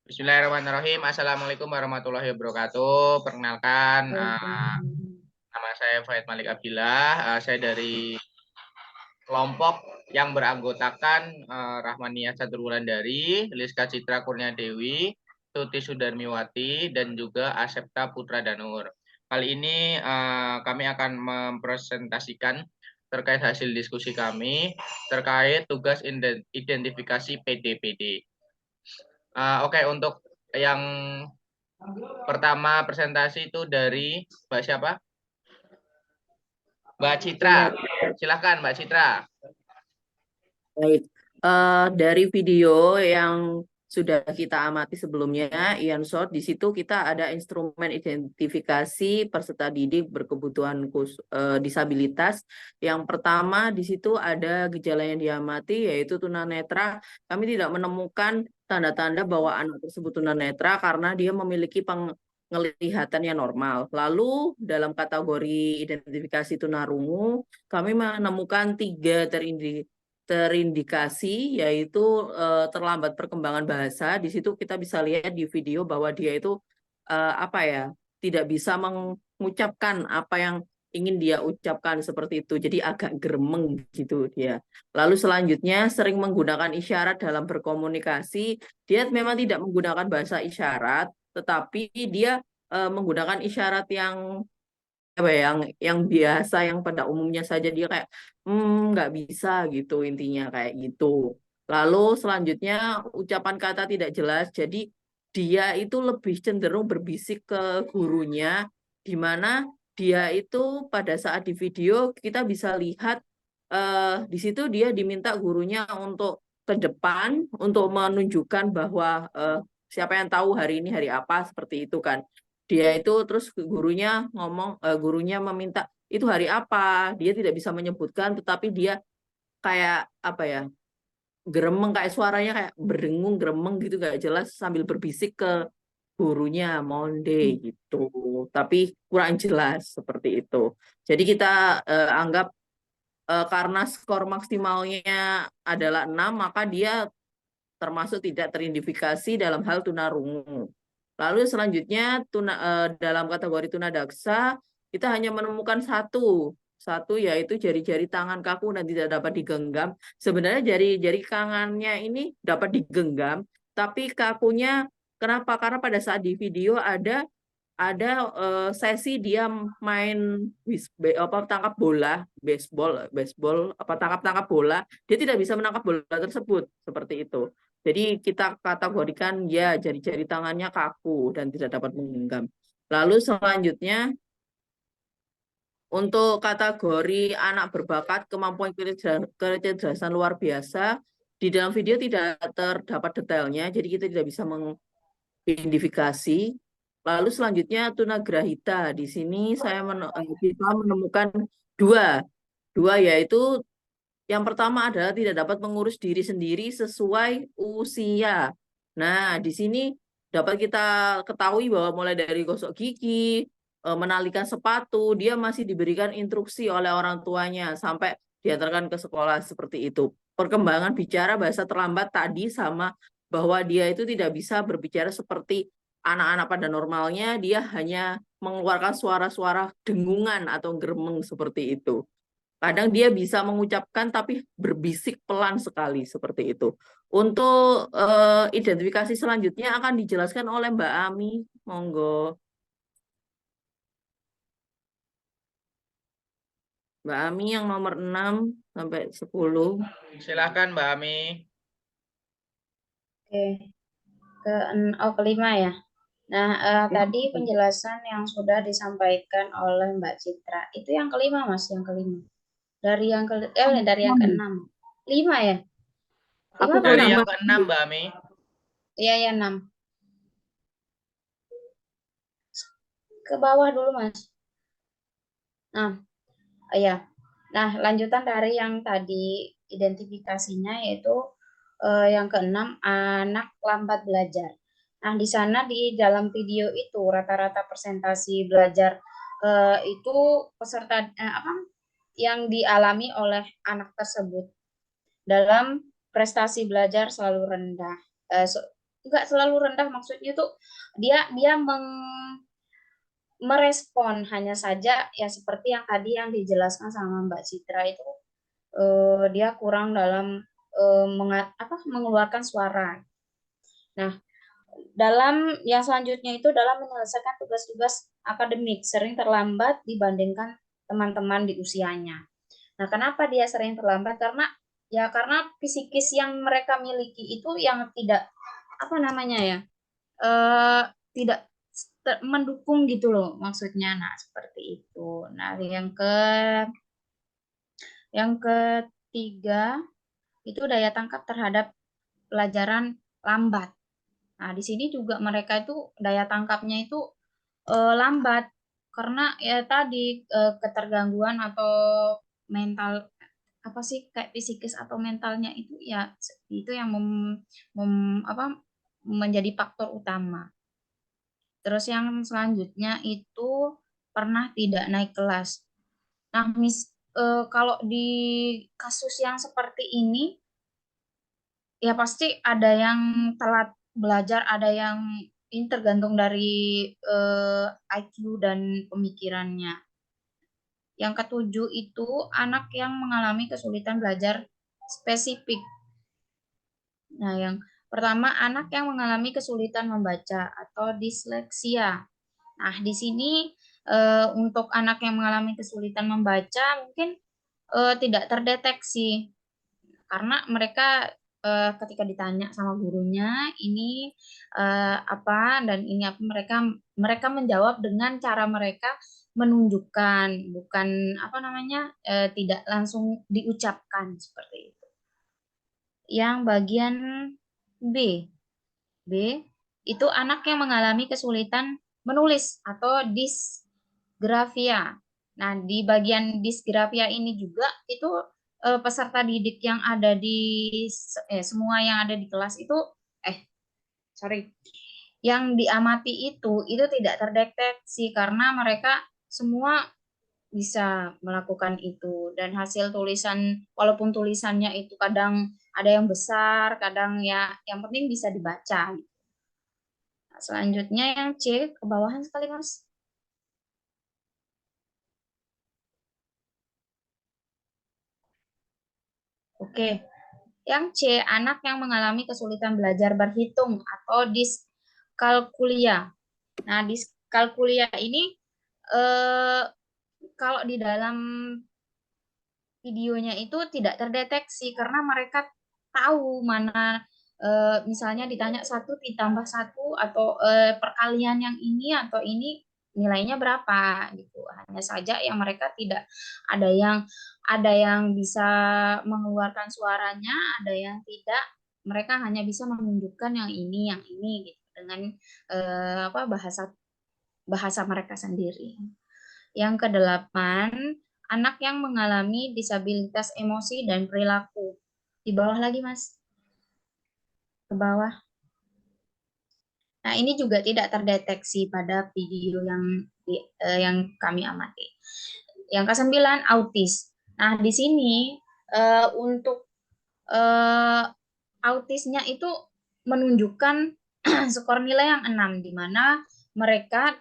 Bismillahirrahmanirrahim. Assalamualaikum warahmatullahi wabarakatuh. Perkenalkan, nama saya Faid Malik Abdillah. Saya dari kelompok yang beranggotakan Rahmaniyah Catur Wulandari, Liska Citra Kurnia Dewi, Tuti Sudarmiwati, dan juga Asepta Putra Danur. Kali ini kami akan mempresentasikan terkait hasil diskusi kami terkait tugas identifikasi PD-PD. Oke, untuk yang pertama presentasi itu dari Mbak siapa? Mbak Citra. Ya, Silakan Mbak Citra. baik. Dari video yang sudah kita amati sebelumnya, Ian Short, di situ kita ada instrumen identifikasi peserta didik berkebutuhan disabilitas. Yang pertama di situ ada gejala yang diamati yaitu tunanetra. Kami tidak menemukan tanda-tanda bahwa anak tersebut tunanetra karena dia memiliki penglihatan yang normal. Lalu dalam kategori identifikasi tunarungu, kami menemukan tiga terindikasi yaitu terlambat perkembangan bahasa. Di situ kita bisa lihat di video bahwa dia itu apa ya, tidak bisa mengucapkan apa yang ingin dia ucapkan seperti itu. Jadi agak gremeng gitu dia. Lalu selanjutnya sering menggunakan isyarat dalam berkomunikasi. Dia memang tidak menggunakan bahasa isyarat, tetapi dia menggunakan isyarat yang apa ya, yang biasa yang pada umumnya saja dia kayak nggak bisa gitu intinya kayak gitu. Lalu selanjutnya ucapan kata tidak jelas, jadi dia itu lebih cenderung berbisik ke gurunya, di mana dia itu pada saat di video kita bisa lihat di situ dia diminta gurunya untuk ke depan untuk menunjukkan bahwa siapa yang tahu hari ini hari apa seperti itu kan. Dia itu terus gurunya ngomong, gurunya meminta itu hari apa, dia tidak bisa menyebutkan, tetapi dia kayak apa ya, geremeng, kayak suaranya kayak berdengung geremeng gitu gak jelas sambil berbisik ke gurunya Monde gitu, tapi kurang jelas seperti itu. Jadi kita anggap karena skor maksimalnya adalah 6 maka dia termasuk tidak teridentifikasi dalam hal tunarungu. Lalu selanjutnya dalam kategori tunadaksa kita hanya menemukan satu yaitu jari-jari tangan kaku dan tidak dapat digenggam. Sebenarnya jari-jari tangannya ini dapat digenggam, tapi kakunya kenapa? Karena pada saat di video ada sesi dia main apa tangkap bola, baseball, baseball apa tangkap-tangkap bola, dia tidak bisa menangkap bola tersebut seperti itu. Jadi kita kategorikan ya jari-jari tangannya kaku dan tidak dapat menggenggam. Lalu selanjutnya untuk kategori anak berbakat kemampuan kecerdasan luar biasa, di dalam video tidak terdapat detailnya, jadi kita tidak bisa mengidentifikasi. Lalu selanjutnya tunagrahita. Di sini kita menemukan dua, dua yaitu yang pertama adalah tidak dapat mengurus diri sendiri sesuai usia. Nah, di sini dapat kita ketahui bahwa mulai dari gosok gigi, menalikan sepatu, dia masih diberikan instruksi oleh orang tuanya sampai diantarkan ke sekolah seperti itu. Perkembangan bicara bahasa terlambat tadi sama bahwa dia itu tidak bisa berbicara seperti anak-anak pada normalnya, dia hanya mengeluarkan suara-suara dengungan atau geremeng seperti itu. Kadang dia bisa mengucapkan tapi berbisik pelan sekali seperti itu. Untuk identifikasi selanjutnya akan dijelaskan oleh Mbak Ami. Monggo. Mbak Ami yang nomor 6 sampai 10. Silakan Mbak Ami. Oke, kelima ya. Nah, tadi penjelasan yang sudah disampaikan oleh Mbak Citra itu yang kelima, Mas, yang kelima. Dari yang keenam. Lima ya? Aku Lima apa Dari enam? yang keenam Mbak Ami. Iya, ya enam. Ke bawah dulu, Mas. Nah, iya. Nah, lanjutan dari yang tadi identifikasinya yaitu yang keenam anak lambat belajar. Nah, di sana di dalam video itu rata-rata presentasi belajar itu peserta apa yang dialami oleh anak tersebut dalam prestasi belajar selalu rendah. nggak selalu rendah, maksudnya tuh dia merespon, hanya saja ya seperti yang tadi yang dijelaskan sama Mbak Citra itu, dia kurang dalam mengeluarkan suara. Nah, dalam yang selanjutnya itu dalam menyelesaikan tugas-tugas akademik sering terlambat dibandingkan teman-teman di usianya. Nah, kenapa dia sering terlambat? Karena psikis yang mereka miliki itu yang tidak, apa namanya ya, eh, tidak mendukung gitu loh maksudnya. Nah, seperti itu. Nah, yang ketiga itu daya tangkap terhadap pelajaran lambat. Nah, di sini juga mereka itu daya tangkapnya itu lambat karena ya tadi ketergangguan atau mental, apa sih, kayak psikis atau mentalnya itu ya itu yang menjadi faktor utama. Terus yang selanjutnya itu pernah tidak naik kelas. Nah, kalau di kasus yang seperti ini ya pasti ada yang telat belajar, ada yang ini tergantung dari IQ dan pemikirannya. Yang ketujuh itu anak yang mengalami kesulitan belajar spesifik. Nah, yang pertama anak yang mengalami kesulitan membaca atau disleksia. Nah, di sini untuk anak yang mengalami kesulitan membaca mungkin tidak terdeteksi karena mereka ketika ditanya sama gurunya ini apa dan ini apa, mereka mereka menjawab dengan cara mereka menunjukkan, bukan apa namanya, tidak langsung diucapkan seperti itu. Yang bagian B, B itu anak yang mengalami kesulitan menulis atau disgrafia. Nah, di bagian disgrafia ini juga itu peserta didik yang ada semua yang ada di kelas itu sorry, yang diamati itu tidak terdeteksi karena mereka semua bisa melakukan itu, dan hasil tulisan walaupun tulisannya itu kadang ada yang besar, kadang ya yang penting bisa dibaca. Nah, selanjutnya yang C, ke bawahan sekali Mas. Oke. Yang C, anak yang mengalami kesulitan belajar berhitung atau diskalkulia. Nah, diskalkulia ini kalau di dalam videonya itu tidak terdeteksi karena mereka tahu mana misalnya ditanya 1 ditambah 1 atau perkalian yang ini atau ini nilainya berapa gitu. Hanya saja yang mereka tidak ada yang bisa mengeluarkan suaranya, ada yang tidak. Mereka hanya bisa menunjukkan yang ini gitu dengan bahasa bahasa mereka sendiri. Yang kedelapan, anak yang mengalami disabilitas emosi dan perilaku. Di bawah lagi, Mas. Ke bawah. Nah, ini juga tidak terdeteksi pada video yang kami amati. Yang kesembilan, autis. Nah, di sini untuk autisnya itu menunjukkan skor nilai yang 6, di mana mereka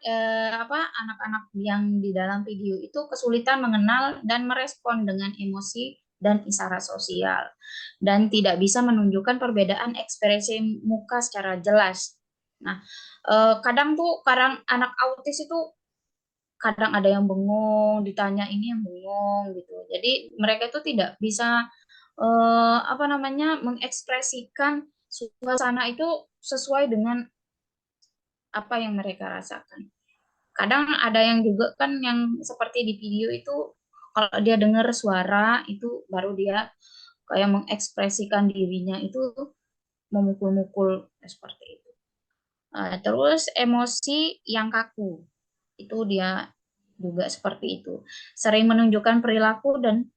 anak-anak yang di dalam video itu kesulitan mengenal dan merespon dengan emosi dan isyarat sosial dan tidak bisa menunjukkan perbedaan ekspresi muka secara jelas. Nah, kadang anak autis itu kadang ada yang bengong, ditanya ini yang bengong gitu. Jadi mereka itu tidak bisa mengekspresikan suasana itu sesuai dengan apa yang mereka rasakan. Kadang ada yang juga kan yang seperti di video itu kalau dia dengar suara itu baru dia kayak mengekspresikan dirinya itu memukul-mukul seperti itu. Terus emosi yang kaku itu dia juga seperti itu. Sering menunjukkan perilaku dan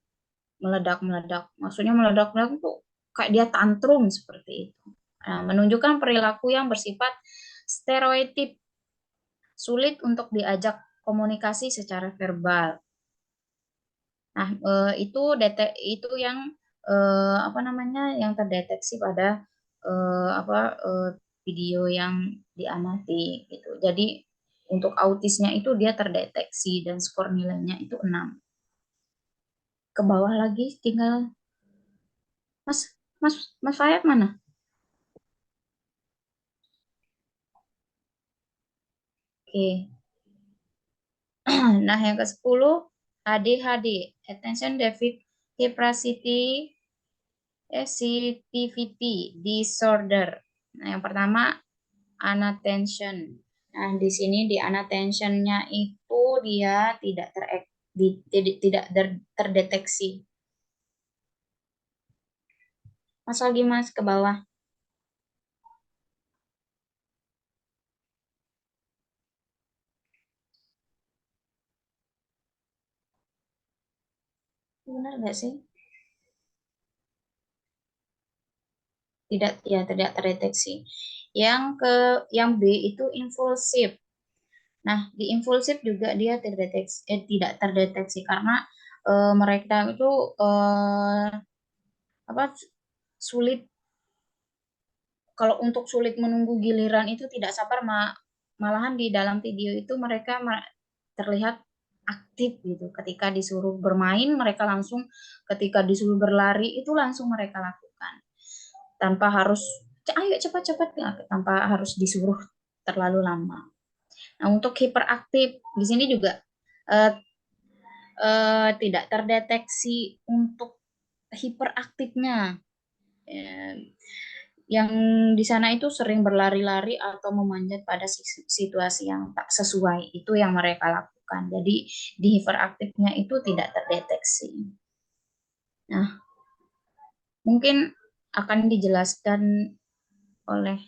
meledak-meledak. Maksudnya meledak-meledak itu kayak dia tantrum seperti itu. Nah, menunjukkan perilaku yang bersifat stereotip, sulit untuk diajak komunikasi secara verbal. Nah, itu yang yang terdeteksi pada video yang diamati gitu. Jadi untuk autisnya itu dia terdeteksi dan skor nilainya itu 6. Ke bawah lagi tinggal Mas Mas Mas Fayat mana? Oke. Nah, yang ke-10 ADHD, Attention Deficit Hyperactivity Disorder. Nah, yang pertama inattention. Nah, di sini di inattention-nya itu dia tidak terdeteksi. Mas lagi Mas ke bawah. Benar nggak sih? Tidak terdeteksi. Yang B itu impulsif. Nah, di impulsif juga dia tidak terdeteksi karena mereka itu apa sulit kalau untuk sulit menunggu giliran itu tidak sabar, malahan di dalam video itu mereka terlihat aktif gitu. Ketika disuruh bermain mereka langsung, ketika disuruh berlari itu langsung mereka lakukan tanpa harus ayo cepat-cepat, tanpa harus disuruh terlalu lama. Nah, untuk hiperaktif di sini juga eh, tidak terdeteksi untuk hiperaktifnya. Yang di sana itu sering berlari-lari atau memanjat pada situasi yang tak sesuai, itu yang mereka lakukan. Jadi di hiperaktifnya itu tidak terdeteksi. Nah, mungkin akan dijelaskan oleh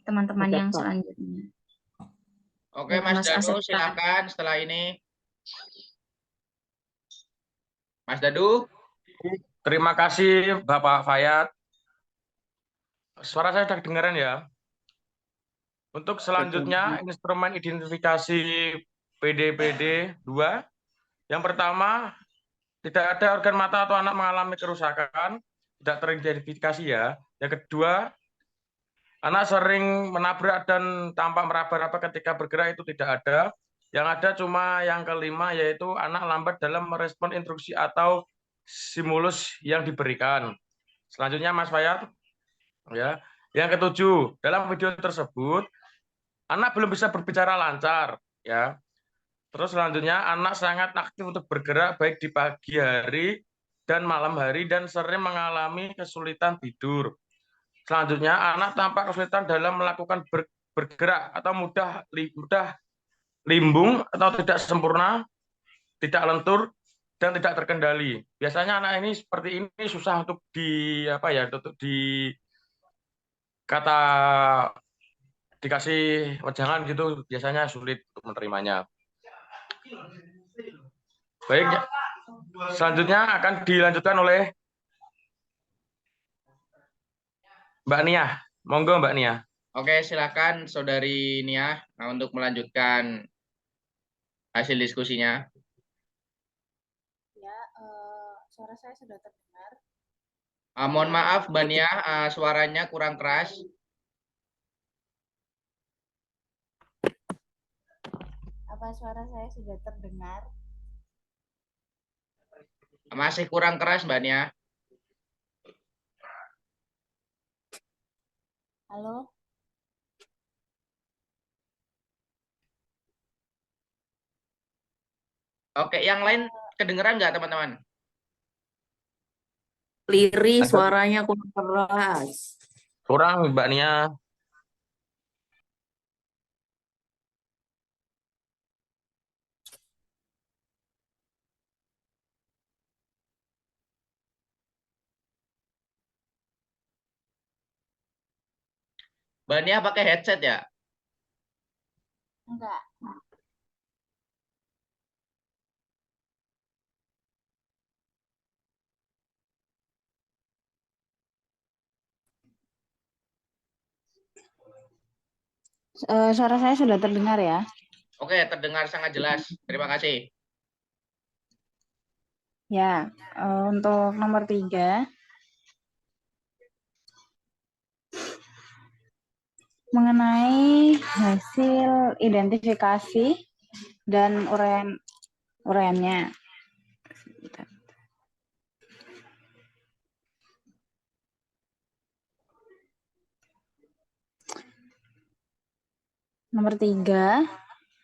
teman-teman Oke, yang Kak. selanjutnya. Oke, Mas Mas Dadu, Asep. silakan setelah ini. Mas Dadu. Terima kasih Bapak Fayat. Suara saya sudah kedengaran ya. Untuk selanjutnya instrumen identifikasi PDPD 2. Yang pertama, tidak ada organ mata atau anak mengalami kerusakan, tidak teridentifikasi ya. Yang kedua, anak sering menabrak dan tampak meraba-raba ketika bergerak, itu tidak ada. Yang ada cuma yang kelima, yaitu anak lambat dalam merespon instruksi atau stimulus yang diberikan. Selanjutnya Mas Fayat. Ya. Yang ketujuh, dalam video tersebut anak belum bisa berbicara lancar, ya. Terus selanjutnya anak sangat aktif untuk bergerak baik di pagi hari dan malam hari dan sering mengalami kesulitan tidur. Selanjutnya anak tampak kesulitan dalam melakukan bergerak atau mudah limbung atau tidak sempurna, tidak lentur dan tidak terkendali. Biasanya anak ini seperti ini susah untuk untuk kata dikasih wejangan gitu, biasanya sulit untuk menerimanya. Baik, selanjutnya akan dilanjutkan oleh Mbak Nia. Monggo Mbak Nia. Oke, silakan Saudari Nia untuk melanjutkan hasil diskusinya. Ya, suara saya sudah terdengar. Mohon maaf Mbak Nia, suaranya kurang keras. Apa suara saya sudah terdengar? Masih kurang keras Mbak Nia. Halo? Oke, yang lain kedengeran nggak teman-teman? Liri suaranya kurang keras. Kurang Mbak Nia. Mbak Nia pakai headset ya? Enggak. Suara saya sudah terdengar ya? Oke, terdengar sangat jelas. Terima kasih. Ya, untuk nomor 3, mengenai hasil identifikasi dan uraiannya. Nomor 3,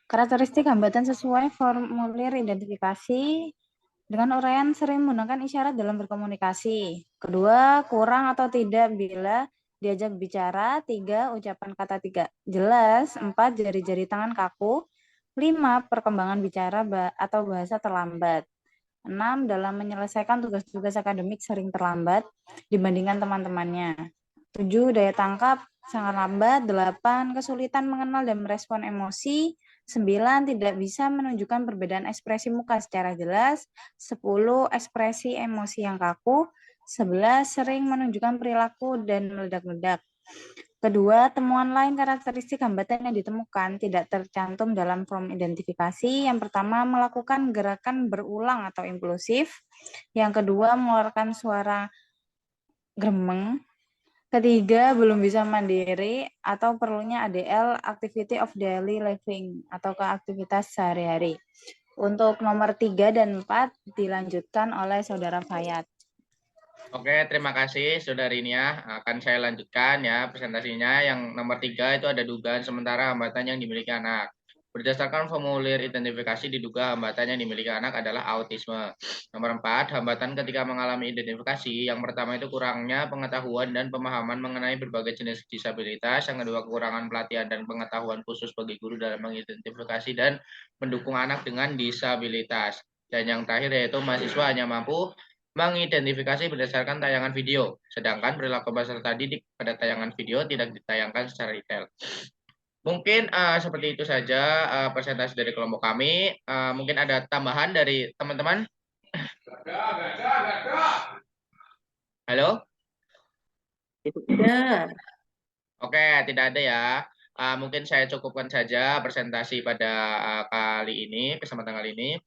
karakteristik hambatan sesuai formulir identifikasi dengan uraian sering menggunakan isyarat dalam berkomunikasi. Kedua, kurang atau tidak bila diajak bicara. 3, ucapan kata tidak jelas. 4, jari-jari tangan kaku. 5, perkembangan bicara atau bahasa terlambat. 6, dalam menyelesaikan tugas-tugas akademik sering terlambat dibandingkan teman-temannya. 7, daya tangkap sangat lambat. 8, kesulitan mengenal dan merespon emosi. 9, tidak bisa menunjukkan perbedaan ekspresi muka secara jelas. 10, ekspresi emosi yang kaku. 11, sering menunjukkan perilaku dan meledak-ledak. Kedua, temuan lain karakteristik hambatan yang ditemukan tidak tercantum dalam form identifikasi. Yang pertama, melakukan gerakan berulang atau impulsif. Yang kedua, mengeluarkan suara gremeng. Ketiga, belum bisa mandiri atau perlunya ADL, activity of daily living, atau ke aktivitas sehari-hari. Untuk nomor 3 dan 4 dilanjutkan oleh Saudara Fayat. Oke, terima kasih Saudari Nia. Akan saya lanjutkan ya presentasinya. Yang nomor 3 itu ada dugaan sementara hambatan yang dimiliki anak. Berdasarkan formulir identifikasi diduga hambatan yang dimiliki anak adalah autisme. Nomor 4, hambatan ketika mengalami identifikasi. Yang pertama itu kurangnya pengetahuan dan pemahaman mengenai berbagai jenis disabilitas. Yang kedua, kekurangan pelatihan dan pengetahuan khusus bagi guru dalam mengidentifikasi dan mendukung anak dengan disabilitas. Dan yang terakhir yaitu mahasiswa hanya mampu mengidentifikasi berdasarkan tayangan video, sedangkan perilaku peserta didik pada tayangan video tidak ditayangkan secara detail. Mungkin seperti itu saja presentasi dari kelompok kami. Mungkin ada tambahan dari teman-teman? Halo? Tidak. Oke, tidak ada ya. Mungkin saya cukupkan saja presentasi pada kali ini, kesempatan kali ini.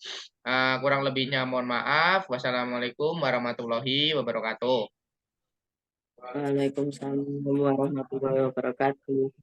Kurang lebihnya mohon maaf. Wassalamualaikum warahmatullahi wabarakatuh. Waalaikumsalam warahmatullahi wabarakatuh.